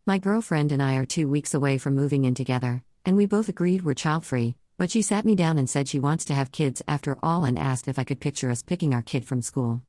My girlfriend and I are 2 weeks away from moving in together, and we both agreed we're child-free, but she sat me down and said she wants to have kids after all and asked if I could picture us picking our kid from school.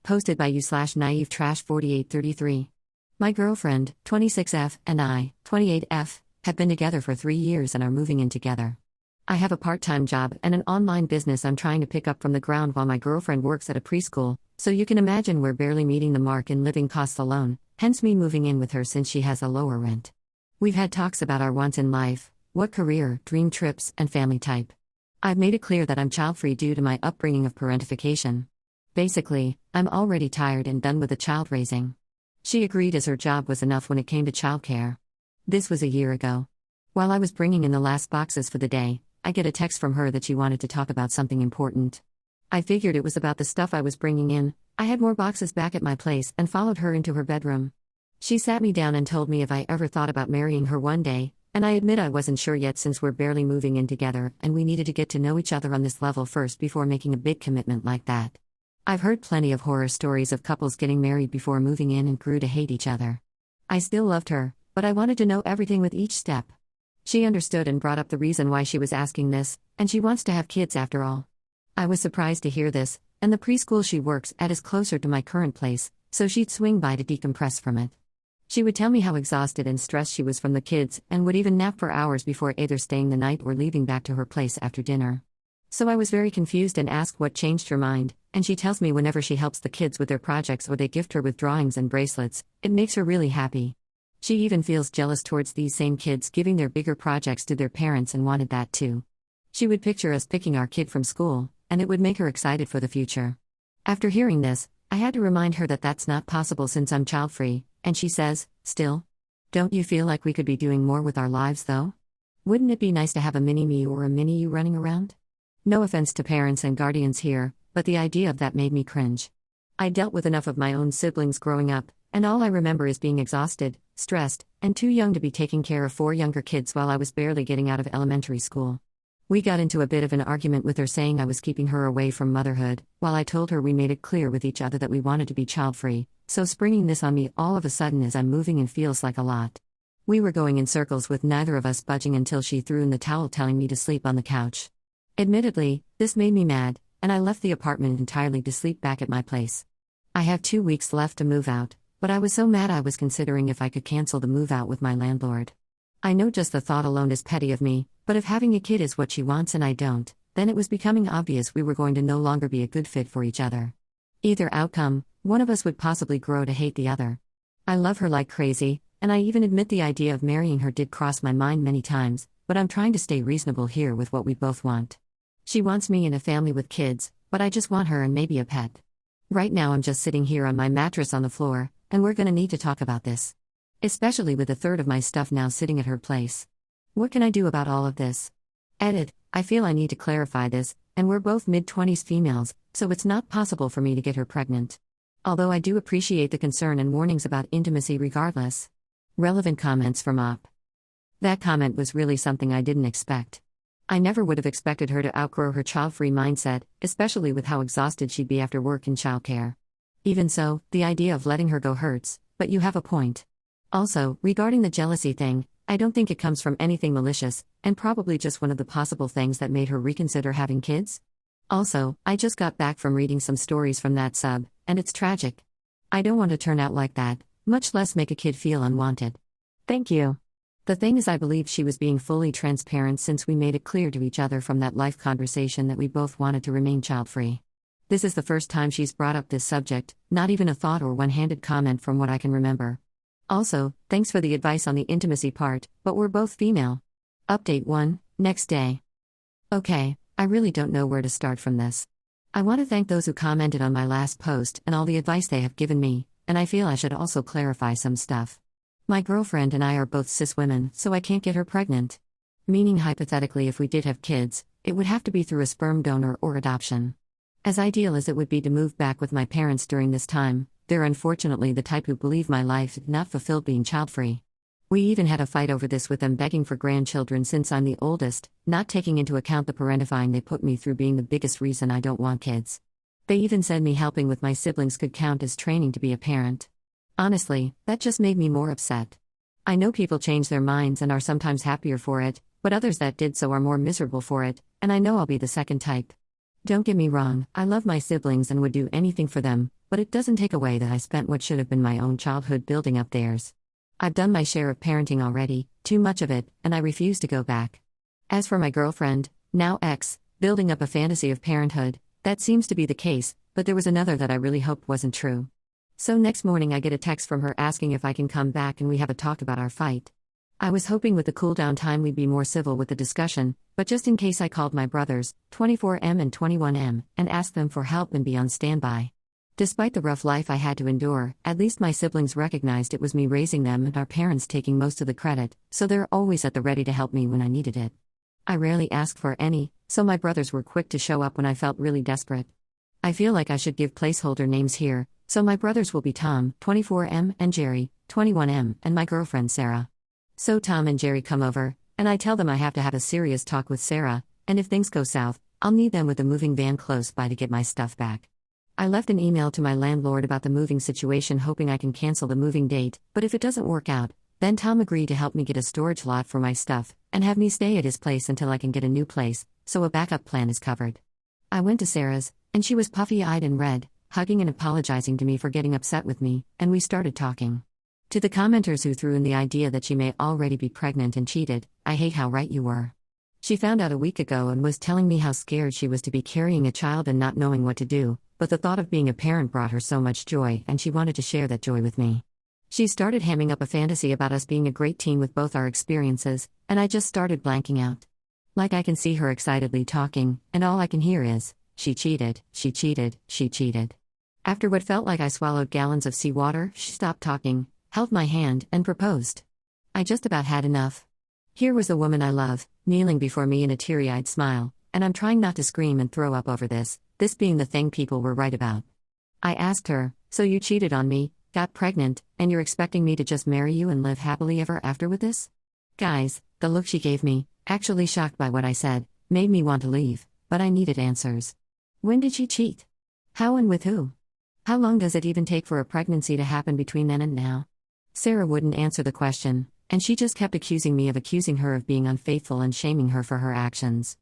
Posted by you/naive trash 4833. My girlfriend, 26F, and I, 28F, have been together for 3 years and are moving in together. I have a part-time job and an online business I'm trying to pick up from the ground while my girlfriend works at a preschool, so you can imagine we're barely meeting the mark in living costs alone, hence me moving in with her since she has a lower rent. We've had talks about our wants in life, what career, dream trips, and family type. I've made it clear that I'm child-free due to my upbringing of parentification. Basically, I'm already tired and done with the child raising. She agreed as her job was enough when it came to childcare. This was a year ago. While I was bringing in the last boxes for the day, I get a text from her that she wanted to talk about something important. I figured it was about the stuff I was bringing in. I had more boxes back at my place and followed her into her bedroom. She sat me down and told me if I ever thought about marrying her one day, and I admit I wasn't sure yet since we're barely moving in together and we needed to get to know each other on this level first before making a big commitment like that. I've heard plenty of horror stories of couples getting married before moving in and grew to hate each other. I still loved her, but I wanted to know everything with each step. She understood and brought up the reason why she was asking this, and she wants to have kids after all. I was surprised to hear this, and the preschool she works at is closer to my current place, so she'd swing by to decompress from it. She would tell me how exhausted and stressed she was from the kids and would even nap for hours before either staying the night or leaving back to her place after dinner. So I was very confused and asked what changed her mind, and she tells me whenever she helps the kids with their projects or they gift her with drawings and bracelets, it makes her really happy. She even feels jealous towards these same kids giving their bigger projects to their parents and wanted that too. She would picture us picking our kid from school, and it would make her excited for the future. After hearing this, I had to remind her that that's not possible since I'm child-free, and she says, still? Don't you feel like we could be doing more with our lives though? Wouldn't it be nice to have a mini-me or a mini-you running around? No offense to parents and guardians here, but the idea of that made me cringe. I dealt with enough of my own siblings growing up, and all I remember is being exhausted, stressed, and too young to be taking care of 4 younger kids while I was barely getting out of elementary school. We got into a bit of an argument with her saying I was keeping her away from motherhood, while I told her we made it clear with each other that we wanted to be child-free, so springing this on me all of a sudden as I'm moving in feels like a lot. We were going in circles with neither of us budging until she threw in the towel telling me to sleep on the couch. Admittedly, this made me mad, and I left the apartment entirely to sleep back at my place. I have 2 weeks left to move out, but I was so mad I was considering if I could cancel the move out with my landlord. I know just the thought alone is petty of me, but if having a kid is what she wants and I don't, then it was becoming obvious we were going to no longer be a good fit for each other. Either outcome, one of us would possibly grow to hate the other. I love her like crazy, and I even admit the idea of marrying her did cross my mind many times, but I'm trying to stay reasonable here with what we both want. She wants me in a family with kids, but I just want her and maybe a pet. Right now I'm just sitting here on my mattress on the floor, and we're gonna need to talk about this. Especially with a third of my stuff now sitting at her place. What can I do about all of this? Edit, I feel I need to clarify this, and we're both mid-20s females, so it's not possible for me to get her pregnant. Although I do appreciate the concern and warnings about intimacy regardless. Relevant comments from Op. That comment was really something I didn't expect. I never would have expected her to outgrow her child-free mindset, especially with how exhausted she'd be after work and childcare. Even so, the idea of letting her go hurts, but you have a point. Also, regarding the jealousy thing, I don't think it comes from anything malicious, and probably just one of the possible things that made her reconsider having kids. Also, I just got back from reading some stories from that sub, and it's tragic. I don't want to turn out like that, much less make a kid feel unwanted. Thank you. The thing is I believe she was being fully transparent since we made it clear to each other from that life conversation that we both wanted to remain child-free. This is the first time she's brought up this subject, not even a thought or one-handed comment from what I can remember. Also, thanks for the advice on the intimacy part, but we're both female. Update 1, next day. Okay, I really don't know where to start from this. I want to thank those who commented on my last post and all the advice they have given me, and I feel I should also clarify some stuff. My girlfriend and I are both cis women, so I can't get her pregnant. Meaning hypothetically if we did have kids, it would have to be through a sperm donor or adoption. As ideal as it would be to move back with my parents during this time, they're unfortunately the type who believe my life did not fulfill being child-free. We even had a fight over this with them begging for grandchildren since I'm the oldest, not taking into account the parentifying they put me through being the biggest reason I don't want kids. They even said me helping with my siblings could count as training to be a parent. Honestly, that just made me more upset. I know people change their minds and are sometimes happier for it, but others that did so are more miserable for it, and I know I'll be the second type. Don't get me wrong, I love my siblings and would do anything for them, but it doesn't take away that I spent what should have been my own childhood building up theirs. I've done my share of parenting already, too much of it, and I refuse to go back. As for my girlfriend, now ex, building up a fantasy of parenthood, that seems to be the case, but there was another that I really hoped wasn't true. So next morning I get a text from her asking if I can come back and we have a talk about our fight. I was hoping with the cool down time we'd be more civil with the discussion, but just in case I called my brothers, 24M and 21M, and asked them for help and be on standby. Despite the rough life I had to endure, at least my siblings recognized it was me raising them and our parents taking most of the credit, so they're always at the ready to help me when I needed it. I rarely asked for any, so my brothers were quick to show up when I felt really desperate. I feel like I should give placeholder names here, so my brothers will be Tom, 24M, and Jerry, 21M, and my girlfriend Sarah. So Tom and Jerry come over, and I tell them I have to have a serious talk with Sarah, and if things go south, I'll need them with a moving van close by to get my stuff back. I left an email to my landlord about the moving situation hoping I can cancel the moving date, but if it doesn't work out, then Tom agreed to help me get a storage lot for my stuff, and have me stay at his place until I can get a new place, so a backup plan is covered. I went to Sarah's, and she was puffy-eyed and red, hugging and apologizing to me for getting upset with me, and we started talking. To the commenters who threw in the idea that she may already be pregnant and cheated, I hate how right you were. She found out a week ago and was telling me how scared she was to be carrying a child and not knowing what to do, but the thought of being a parent brought her so much joy and she wanted to share that joy with me. She started hamming up a fantasy about us being a great team with both our experiences, and I just started blanking out. Like I can see her excitedly talking, and all I can hear is, she cheated, she cheated, she cheated. After what felt like I swallowed gallons of seawater, she stopped talking, held my hand, and proposed. I just about had enough. Here was the woman I love, kneeling before me in a teary-eyed smile, and I'm trying not to scream and throw up over this being the thing people were right about. I asked her, so you cheated on me, got pregnant, and you're expecting me to just marry you and live happily ever after with this? Guys, the look she gave me, actually shocked by what I said, made me want to leave, but I needed answers. When did she cheat? How and with who? How long does it even take for a pregnancy to happen between then and now? Sarah wouldn't answer the question, and she just kept accusing me of accusing her of being unfaithful and shaming her for her actions.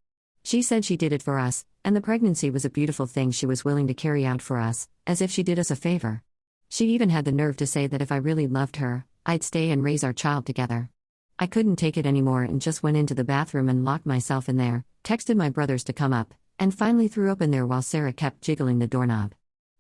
She said she did it for us, and the pregnancy was a beautiful thing she was willing to carry out for us, as if she did us a favor. She even had the nerve to say that if I really loved her, I'd stay and raise our child together. I couldn't take it anymore and just went into the bathroom and locked myself in there, texted my brothers to come up, and finally threw up in there while Sarah kept jiggling the doorknob.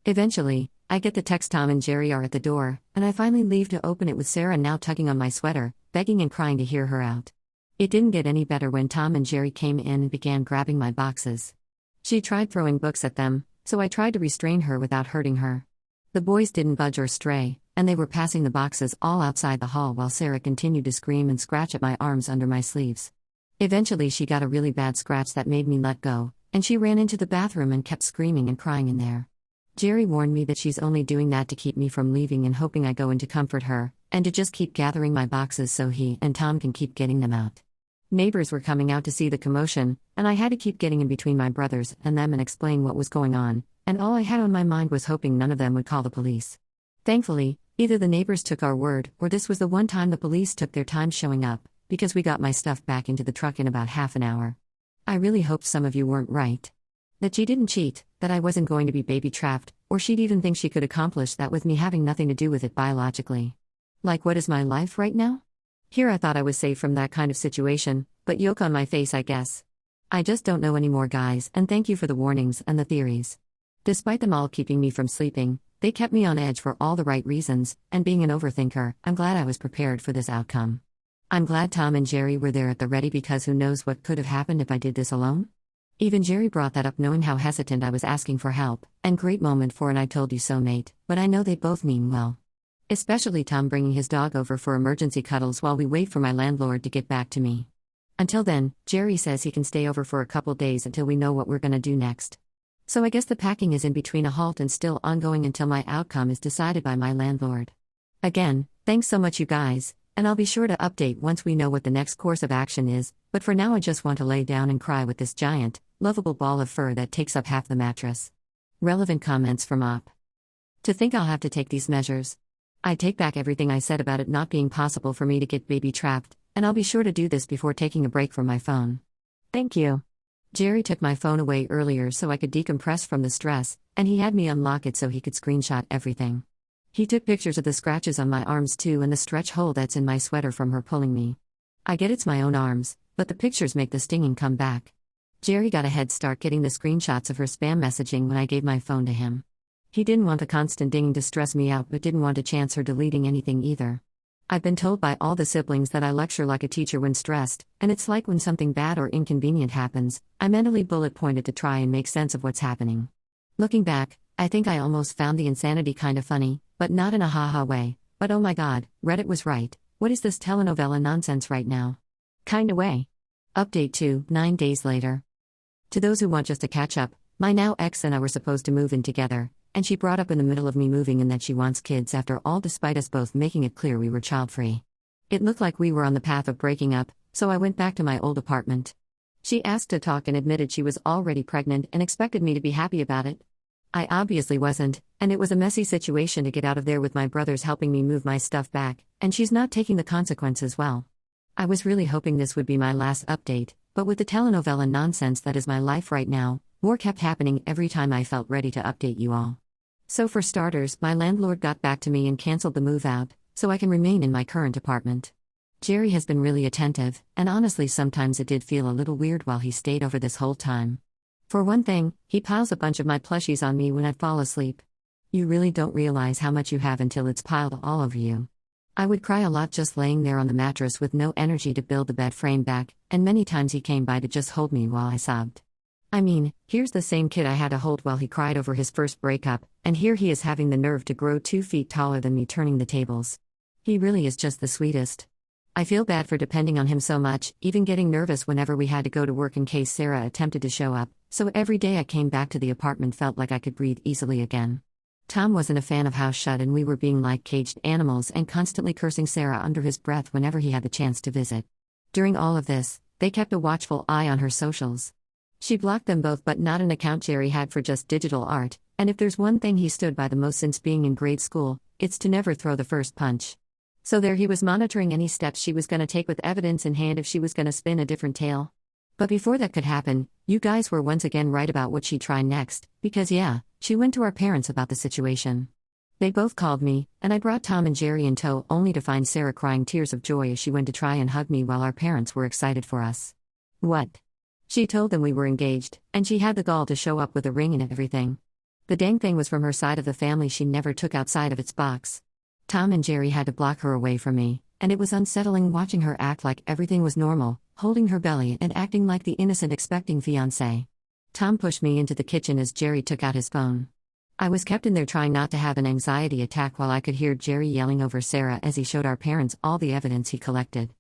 Eventually, I get the text Tom and Jerry are at the door, and I finally leave to open it with Sarah now tugging on my sweater, begging and crying to hear her out. It didn't get any better when Tom and Jerry came in and began grabbing my boxes. She tried throwing books at them, so I tried to restrain her without hurting her. The boys didn't budge or stray, and they were passing the boxes all outside the hall while Sarah continued to scream and scratch at my arms under my sleeves. Eventually she got a really bad scratch that made me let go, and she ran into the bathroom and kept screaming and crying in there. Jerry warned me that she's only doing that to keep me from leaving and hoping I go in to comfort her, and to just keep gathering my boxes so he and Tom can keep getting them out. Neighbors were coming out to see the commotion, and I had to keep getting in between my brothers and them and explain what was going on, and all I had on my mind was hoping none of them would call the police. Thankfully, either the neighbors took our word or this was the one time the police took their time showing up, because we got my stuff back into the truck in about half an hour. I really hoped some of you weren't right. That she didn't cheat, that I wasn't going to be baby-trapped, or she'd even think she could accomplish that with me having nothing to do with it biologically. Like what is my life right now? Here I thought I was safe from that kind of situation, but yolk on my face I guess. I just don't know anymore guys, and thank you for the warnings and the theories. Despite them all keeping me from sleeping, they kept me on edge for all the right reasons, and being an overthinker, I'm glad I was prepared for this outcome. I'm glad Tom and Jerry were there at the ready because who knows what could have happened if I did this alone? Even Jerry brought that up knowing how hesitant I was asking for help, and great moment for an I told you so mate, but I know they both mean well. Especially Tom bringing his dog over for emergency cuddles while we wait for my landlord to get back to me. Until then, Jerry says he can stay over for a couple days until we know what we're gonna do next. So I guess the packing is in between a halt and still ongoing until my outcome is decided by my landlord. Again, thanks so much you guys, and I'll be sure to update once we know what the next course of action is, but for now I just want to lay down and cry with this giant, lovable ball of fur that takes up half the mattress. Relevant comments from Op. To think I'll have to take these measures. I take back everything I said about it not being possible for me to get baby trapped, and I'll be sure to do this before taking a break from my phone. Thank you. Jerry took my phone away earlier so I could decompress from the stress, and he had me unlock it so he could screenshot everything. He took pictures of the scratches on my arms too and the stretch hole that's in my sweater from her pulling me. I get it's my own arms, but the pictures make the stinging come back. Jerry got a head start getting the screenshots of her spam messaging when I gave my phone to him. He didn't want the constant dinging to stress me out but didn't want to chance her deleting anything either. I've been told by all the siblings that I lecture like a teacher when stressed, and it's like when something bad or inconvenient happens, I mentally bullet pointed to try and make sense of what's happening. Looking back, I think I almost found the insanity kind of funny, but not in a haha way, but oh my god, Reddit was right, what is this telenovela nonsense right now? Kinda way. Update 2, 9 days later. To those who want just to catch up, my now ex and I were supposed to move in together, and she brought up in the middle of me moving in that she wants kids after all despite us both making it clear we were child-free. It looked like we were on the path of breaking up, so I went back to my old apartment. She asked to talk and admitted she was already pregnant and expected me to be happy about it. I obviously wasn't, and it was a messy situation to get out of there with my brothers helping me move my stuff back, and she's not taking the consequences well. I was really hoping this would be my last update, but with the telenovela nonsense that is my life right now, more kept happening every time I felt ready to update you all. So for starters, my landlord got back to me and canceled the move out, so I can remain in my current apartment. Jerry has been really attentive, and honestly sometimes it did feel a little weird while he stayed over this whole time. For one thing, he piles a bunch of my plushies on me when I fall asleep. You really don't realize how much you have until it's piled all over you. I would cry a lot just laying there on the mattress with no energy to build the bed frame back, and many times he came by to just hold me while I sobbed. I mean, here's the same kid I had to hold while he cried over his first breakup, and here he is having the nerve to grow 2 feet taller than me turning the tables. He really is just the sweetest. I feel bad for depending on him so much, even getting nervous whenever we had to go to work in case Sarah attempted to show up, so every day I came back to the apartment felt like I could breathe easily again. Tom wasn't a fan of house shut and we were being like caged animals and constantly cursing Sarah under his breath whenever he had the chance to visit. During all of this, they kept a watchful eye on her socials. She blocked them both but not an account Jerry had for just digital art, and if there's one thing he stood by the most since being in grade school, it's to never throw the first punch. So there he was monitoring any steps she was gonna take with evidence in hand if she was gonna spin a different tale. But before that could happen, you guys were once again right about what she'd try next, because yeah, she went to our parents about the situation. They both called me, and I brought Tom and Jerry in tow only to find Sarah crying tears of joy as she went to try and hug me while our parents were excited for us. What? She told them we were engaged, and she had the gall to show up with a ring and everything. The dang thing was from her side of the family she never took outside of its box. Tom and Jerry had to block her away from me, and it was unsettling watching her act like everything was normal, holding her belly and acting like the innocent expecting fiancé. Tom pushed me into the kitchen as Jerry took out his phone. I was kept in there trying not to have an anxiety attack while I could hear Jerry yelling over Sarah as he showed our parents all the evidence he collected.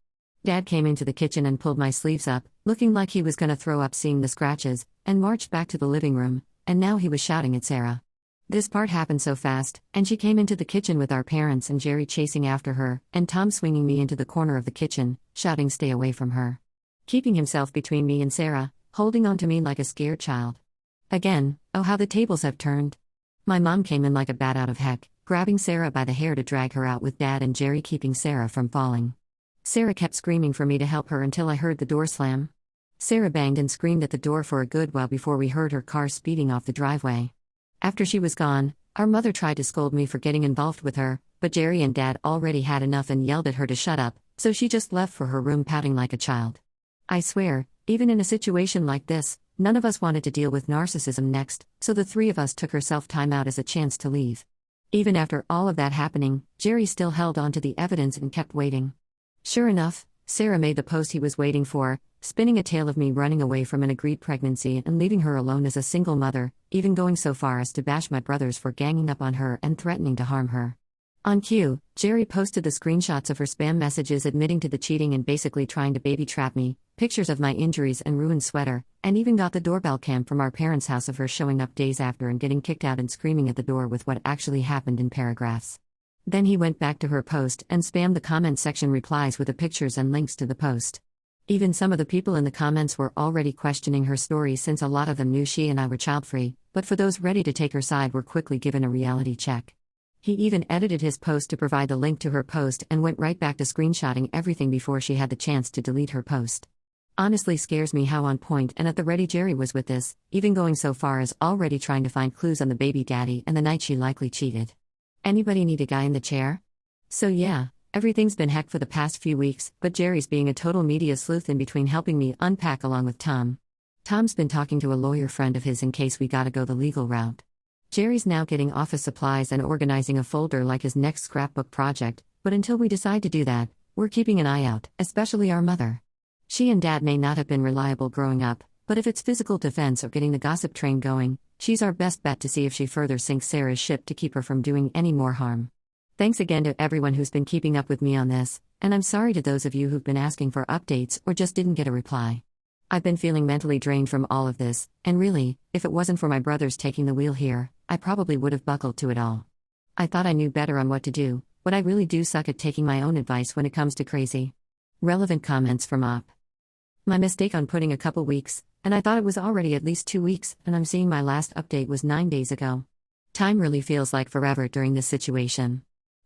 Dad came into the kitchen and pulled my sleeves up, looking like he was gonna throw up seeing the scratches, and marched back to the living room, and now he was shouting at Sarah. This part happened so fast, and she came into the kitchen with our parents and Jerry chasing after her, and Tom swinging me into the corner of the kitchen, shouting stay away from her. Keeping himself between me and Sarah, holding on to me like a scared child. Again, oh how the tables have turned. My mom came in like a bat out of heck, grabbing Sarah by the hair to drag her out with Dad and Jerry keeping Sarah from falling. Sarah kept screaming for me to help her until I heard the door slam. Sarah banged and screamed at the door for a good while before we heard her car speeding off the driveway. After she was gone, our mother tried to scold me for getting involved with her, but Jerry and Dad already had enough and yelled at her to shut up, so she just left for her room pouting like a child. I swear, even in a situation like this, none of us wanted to deal with narcissism next, so the 3 of us took her self-time out as a chance to leave. Even after all of that happening, Jerry still held on to the evidence and kept waiting. Sure enough, Sarah made the post he was waiting for, spinning a tale of me running away from an agreed pregnancy and leaving her alone as a single mother, even going so far as to bash my brothers for ganging up on her and threatening to harm her. On cue, Jerry posted the screenshots of her spam messages admitting to the cheating and basically trying to baby trap me, pictures of my injuries and ruined sweater, and even got the doorbell cam from our parents' house of her showing up days after and getting kicked out and screaming at the door with what actually happened in paragraphs. Then he went back to her post and spammed the comment section replies with the pictures and links to the post. Even some of the people in the comments were already questioning her story since a lot of them knew she and I were child-free, but for those ready to take her side were quickly given a reality check. He even edited his post to provide the link to her post and went right back to screenshotting everything before she had the chance to delete her post. Honestly scares me how on point and at the ready Jerry was with this, even going so far as already trying to find clues on the baby daddy and the night she likely cheated. Anybody need a guy in the chair? So yeah, everything's been heck for the past few weeks, but Jerry's being a total media sleuth in between helping me unpack along with Tom. Tom's been talking to a lawyer friend of his in case we gotta go the legal route. Jerry's now getting office supplies and organizing a folder like his next scrapbook project, but until we decide to do that, we're keeping an eye out, especially our mother. She and Dad may not have been reliable growing up, but if it's physical defense or getting the gossip train going, she's our best bet to see if she further sinks Sarah's ship to keep her from doing any more harm. Thanks again to everyone who's been keeping up with me on this, and I'm sorry to those of you who've been asking for updates or just didn't get a reply. I've been feeling mentally drained from all of this, and really, if it wasn't for my brothers taking the wheel here, I probably would have buckled to it all. I thought I knew better on what to do, but I really do suck at taking my own advice when it comes to crazy. Relevant comments from Op. My mistake on putting a couple weeks, and I thought it was already at least 2 weeks, and I'm seeing my last update was 9 days ago. Time really feels like forever during this situation.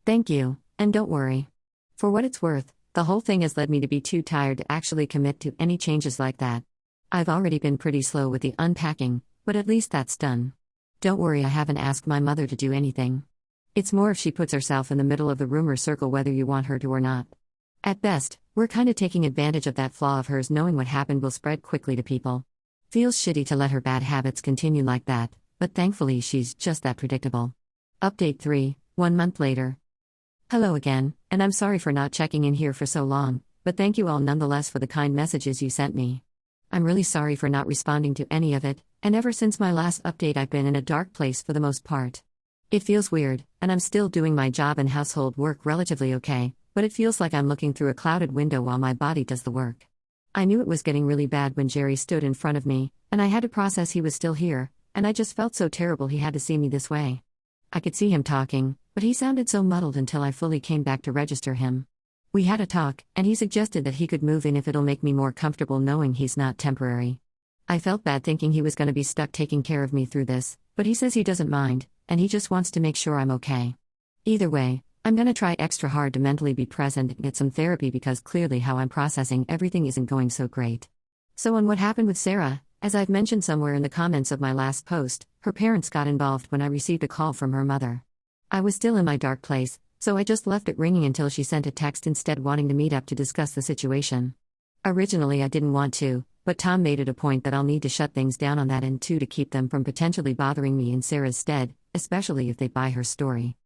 Thank you, and don't worry. For what it's worth, the whole thing has led me to be too tired to actually commit to any changes like that. I've already been pretty slow with the unpacking, but at least that's done. Don't worry, I haven't asked my mother to do anything. It's more if she puts herself in the middle of the rumor circle whether you want her to or not. At best, we're kinda taking advantage of that flaw of hers knowing what happened will spread quickly to people. Feels shitty to let her bad habits continue like that, but thankfully she's just that predictable. Update 3, 1 month later. Hello again, and I'm sorry for not checking in here for so long, but thank you all nonetheless for the kind messages you sent me. I'm really sorry for not responding to any of it, and ever since my last update I've been in a dark place for the most part. It feels weird, and I'm still doing my job and household work relatively okay, but it feels like I'm looking through a clouded window while my body does the work. I knew it was getting really bad when Jerry stood in front of me, and I had to process he was still here, and I just felt so terrible he had to see me this way. I could see him talking, but he sounded so muddled until I fully came back to register him. We had a talk, and he suggested that he could move in if it'll make me more comfortable knowing he's not temporary. I felt bad thinking he was going to be stuck taking care of me through this, but he says he doesn't mind, and he just wants to make sure I'm okay. Either way, I'm going to try extra hard to mentally be present and get some therapy because clearly how I'm processing everything isn't going so great. So on what happened with Sarah, as I've mentioned somewhere in the comments of my last post, her parents got involved when I received a call from her mother. I was still in my dark place, so I just left it ringing until she sent a text instead wanting to meet up to discuss the situation. Originally I didn't want to, but Tom made it a point that I'll need to shut things down on that end too to keep them from potentially bothering me in Sarah's stead, especially if they buy her story.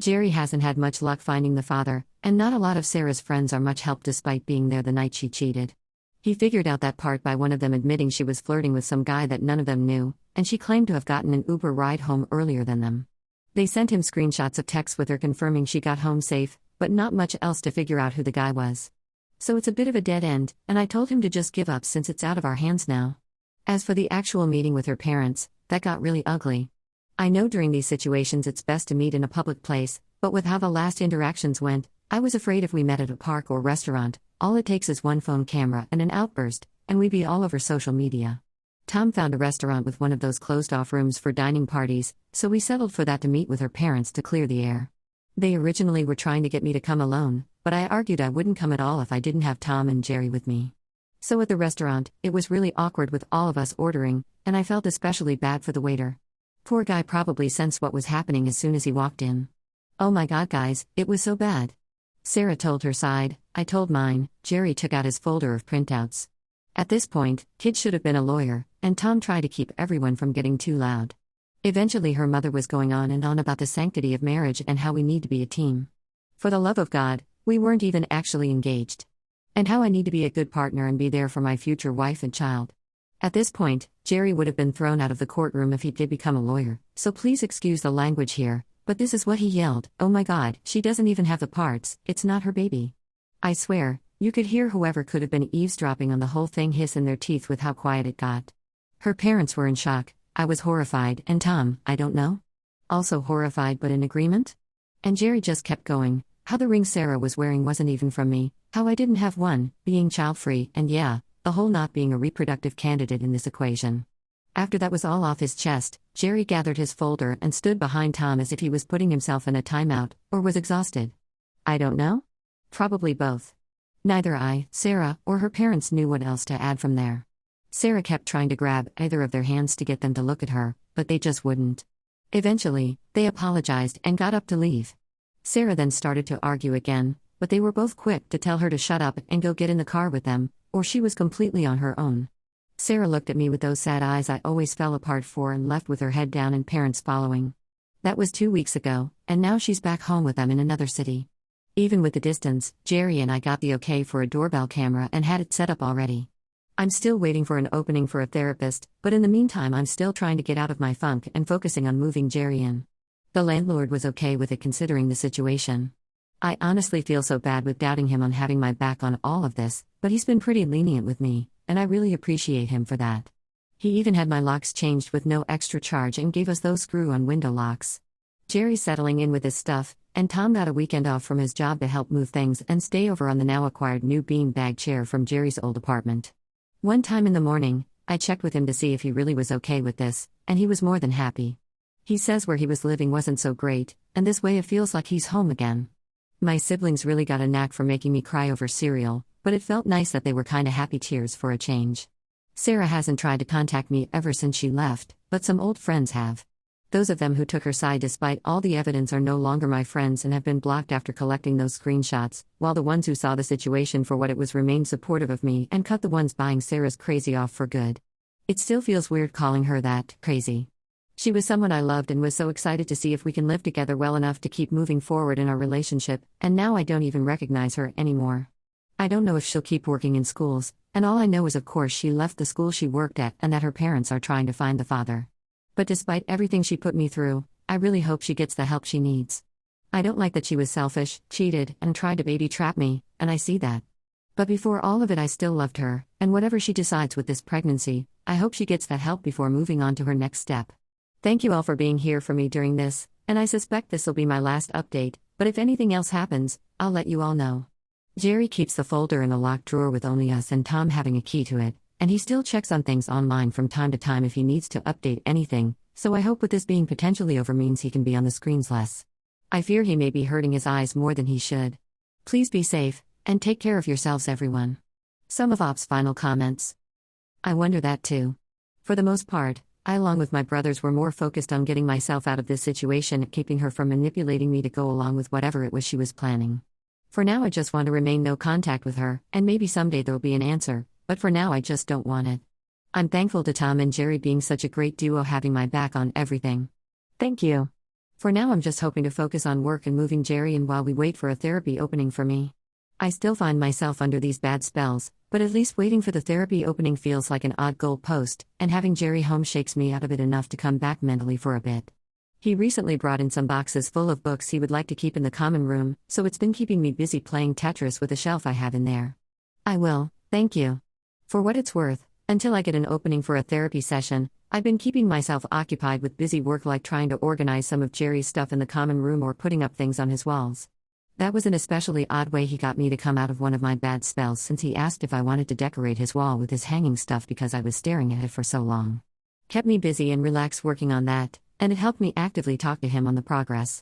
Jerry hasn't had much luck finding the father, and not a lot of Sarah's friends are much help despite being there the night she cheated. He figured out that part by one of them admitting she was flirting with some guy that none of them knew, and she claimed to have gotten an Uber ride home earlier than them. They sent him screenshots of texts with her confirming she got home safe, but not much else to figure out who the guy was. So it's a bit of a dead end, and I told him to just give up since it's out of our hands now. As for the actual meeting with her parents, that got really ugly. I know during these situations it's best to meet in a public place, but with how the last interactions went, I was afraid if we met at a park or restaurant, all it takes is one phone camera and an outburst, and we'd be all over social media. Tom found a restaurant with one of those closed-off rooms for dining parties, so we settled for that to meet with her parents to clear the air. They originally were trying to get me to come alone, but I argued I wouldn't come at all if I didn't have Tom and Jerry with me. So at the restaurant, it was really awkward with all of us ordering, and I felt especially bad for the waiter. Poor guy probably sensed what was happening as soon as he walked in. Oh my god guys, it was so bad. Sarah told her side, I told mine. Jerry took out his folder of printouts. At this point, kid should have been a lawyer, and Tom tried to keep everyone from getting too loud. Eventually her mother was going on and on about the sanctity of marriage and how we need to be a team. For the love of God, we weren't even actually engaged. And how I need to be a good partner and be there for my future wife and child. At this point, Jerry would have been thrown out of the courtroom if he did become a lawyer, so please excuse the language here, but this is what he yelled, "Oh my god, she doesn't even have the parts, it's not her baby." I swear, you could hear whoever could have been eavesdropping on the whole thing hiss in their teeth with how quiet it got. Her parents were in shock, I was horrified, and Tom, I don't know? Also horrified but in agreement? And Jerry just kept going, how the ring Sarah was wearing wasn't even from me, how I didn't have one, being child-free, and yeah, the whole not being a reproductive candidate in this equation. After that was all off his chest, Jerry gathered his folder and stood behind Tom as if he was putting himself in a timeout, or was exhausted. I don't know? Probably both. Neither I, Sarah, or her parents knew what else to add from there. Sarah kept trying to grab either of their hands to get them to look at her, but they just wouldn't. Eventually, they apologized and got up to leave. Sarah then started to argue again, but they were both quick to tell her to shut up and go get in the car with them, or she was completely on her own. Sarah looked at me with those sad eyes I always fell apart for and left with her head down and parents following. That was 2 weeks ago, and now she's back home with them in another city. Even with the distance, Jerry and I got the okay for a doorbell camera and had it set up already. I'm still waiting for an opening for a therapist, but in the meantime I'm still trying to get out of my funk and focusing on moving Jerry in. The landlord was okay with it considering the situation. I honestly feel so bad with doubting him on having my back on all of this, but he's been pretty lenient with me, and I really appreciate him for that. He even had my locks changed with no extra charge and gave us those screw-on window locks. Jerry's settling in with his stuff, and Tom got a weekend off from his job to help move things and stay over on the now-acquired new beanbag chair from Jerry's old apartment. One time in the morning, I checked with him to see if he really was okay with this, and he was more than happy. He says where he was living wasn't so great, and this way it feels like he's home again. My siblings really got a knack for making me cry over cereal, but it felt nice that they were kinda happy tears for a change. Sarah hasn't tried to contact me ever since she left, but some old friends have. Those of them who took her side despite all the evidence are no longer my friends and have been blocked after collecting those screenshots, while the ones who saw the situation for what it was remained supportive of me and cut the ones buying Sarah's crazy off for good. It still feels weird calling her that, crazy. She was someone I loved and was so excited to see if we can live together well enough to keep moving forward in our relationship, and now I don't even recognize her anymore. I don't know if she'll keep working in schools, and all I know is of course she left the school she worked at and that her parents are trying to find the father. But despite everything she put me through, I really hope she gets the help she needs. I don't like that she was selfish, cheated, and tried to baby trap me, and I see that. But before all of it I still loved her, and whatever she decides with this pregnancy, I hope she gets that help before moving on to her next step. Thank you all for being here for me during this, and I suspect this will be my last update, but if anything else happens, I'll let you all know. Jerry keeps the folder in a locked drawer with only us and Tom having a key to it, and he still checks on things online from time to time if he needs to update anything, so I hope with this being potentially over means he can be on the screens less. I fear he may be hurting his eyes more than he should. Please be safe, and take care of yourselves everyone. Some of Op's final comments. I wonder that too. For the most part, I along with my brothers were more focused on getting myself out of this situation and keeping her from manipulating me to go along with whatever it was she was planning. For now I just want to remain no contact with her, and maybe someday there'll be an answer, but for now I just don't want it. I'm thankful to Tom and Jerry being such a great duo having my back on everything. Thank you. For now I'm just hoping to focus on work and moving Jerry in while we wait for a therapy opening for me. I still find myself under these bad spells, but at least waiting for the therapy opening feels like an odd goalpost, and having Jerry home shakes me out of it enough to come back mentally for a bit. He recently brought in some boxes full of books he would like to keep in the common room, so it's been keeping me busy playing Tetris with a shelf I have in there. I will, thank you. For what it's worth, until I get an opening for a therapy session, I've been keeping myself occupied with busy work like trying to organize some of Jerry's stuff in the common room or putting up things on his walls. That was an especially odd way he got me to come out of one of my bad spells since he asked if I wanted to decorate his wall with his hanging stuff because I was staring at it for so long. Kept me busy and relaxed working on that, and it helped me actively talk to him on the progress.